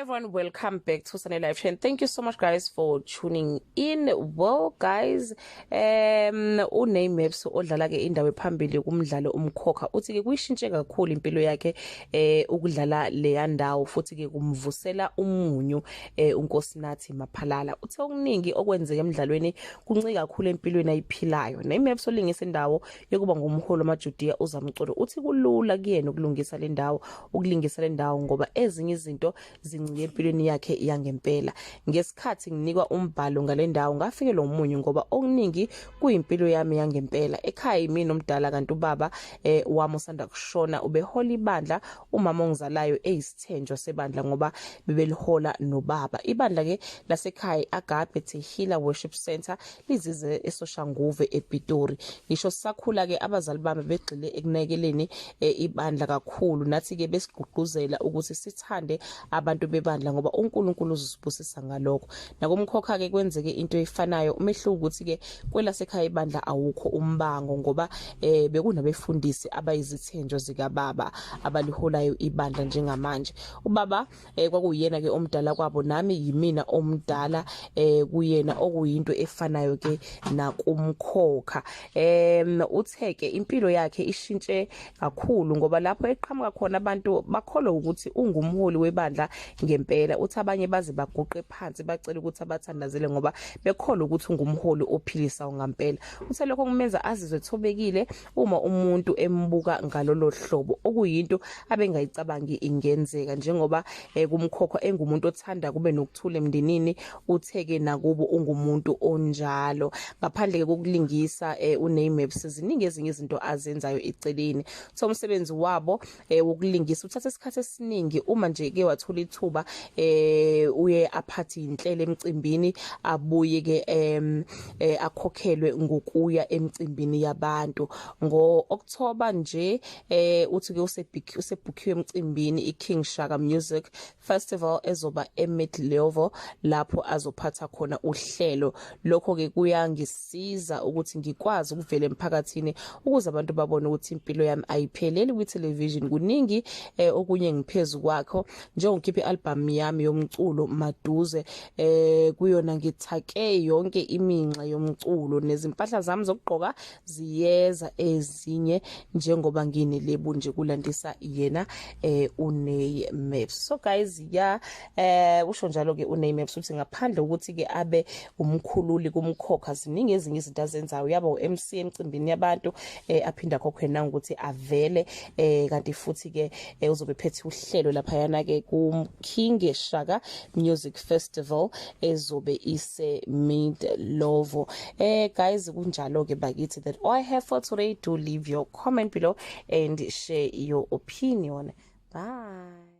everyone, welcome back to Sunday Live Show, and thank you so much guys for tuning in. Well guys, Nay Maps odlala ke indawo ephambili kumdlalo umkhokha uthi ke kuyishintshe kakhulu impilo yakhe ukudlala le yandawo futhi ke kumvusela umunyu unkosinathi Maphalala. Uthe okuningi okwenzeka emidlalweni kuncike kakhulu empilweni ayiphilayo. Nay Maps olingisa indawo yokuba ngumholi wamaJudiya uzamculo uthi kulula kuyena ukulungisa le ndawo ukulingisa le ndawo ngoba ezinye izinto zincike empilweni yakhe yangempela. Ngesikhathi nginikwa umbhalo ngale ndawo ngafikelwa umunyu ngoba okuningi kuyimpilo yami yangempela. Ekhaya imini omdala kanti ubaba wami usanda kushona ubehola ibandla umama ongizalayo eyisithenjwa sebandla ngoba bebelihola nobaba. Ibandla ke lasekhaya Agape Healer Worship Center lizize eSoshanguve ePitori. Ngisho sisakhula ke abazali bami begxile ekunakekeleni ibandla kakhulu nathi ke besigqugquzela ukuthi sithande abantu bebandla ngoba uNkulunkulu uzosibusisa ngalokho. Nakumkhokha ke kwenzeke into efanayo umehluko ukuthi ke kwelasekhaya ibandla awukho umbango ngoba bekunabefundisi abayizithenjwa zika baba abaliholayo ibandla njengamanje. Ubaba kwakuyena ke omdala kwabo nami yimina omdala kuyena okuyinto efanayo ke nakumkhokha. Utheke impilo yakhe ishintshe kakhulu ngoba lapho eqhamuka khona abantu bakholwa ukuthi ungumholi webandla ngempela. Uthi abanye baze baguqe phansi bacela ukuthi abathandazele ngoba bekholwa ukuthi ungumholi ophilisa ngampela. Uthe lokho kumenza azizwe thobekile uma umuntu embuka ngalolo hlobo okuyinto abengayicabangi ingenzeka njengoba kumkhokha engumuntu othanda kube nokuthula emndenini. Utheke nakubo ungumuntu onjalo ngaphandle ke kokulingisa uNay Maps ziningi ezinye izinto azenzayo eceleni. So umsebenzi wabo wokulingisa uthatha isikhathi esiningi uma nje ke wathola ithuba uye aphathi inhlelo emcimbini abuye ke akhokhelwe ngokuya emcimbini yabantu. Ngo-October nje uthi ke usebhukhiwe emcimbini iKing Shaka Music Festival ezoba eMidlevo lapho azophatha khona uhlelo. Lokho ke kuyangisiza ukuthi ngikwazi ukuvela emphakathini ukuze abantu babone ukuthi impilo yami ayipheleli kwi-television. Kuningi okunye ngiphezulu kwakho njengokhipha i-album yami yomculo maduze kuyona ngithake yonke iminxa yomculo nezimpahla zami zokugqoka ziyeza ezinye njengoba nginelebo nje kulandisa yena uNay Maps. So guys usho njalo ke uNay Maps uthi ngaphandle ukuthi ke abe umkhululi kumkhokha ziningi ezinye izinto azenzayo yaba uMC emcimbini yabantu aphinda khokhena ukuthi avele kanti futhi ke uzobe phethe uhlelo lapha yana ke kuKing Shaka Music Festival ezobe ise Midlevo. Guys kunjalo ke bakithi. That all I have for today. Do leave your comment below and share your opinion. Bye.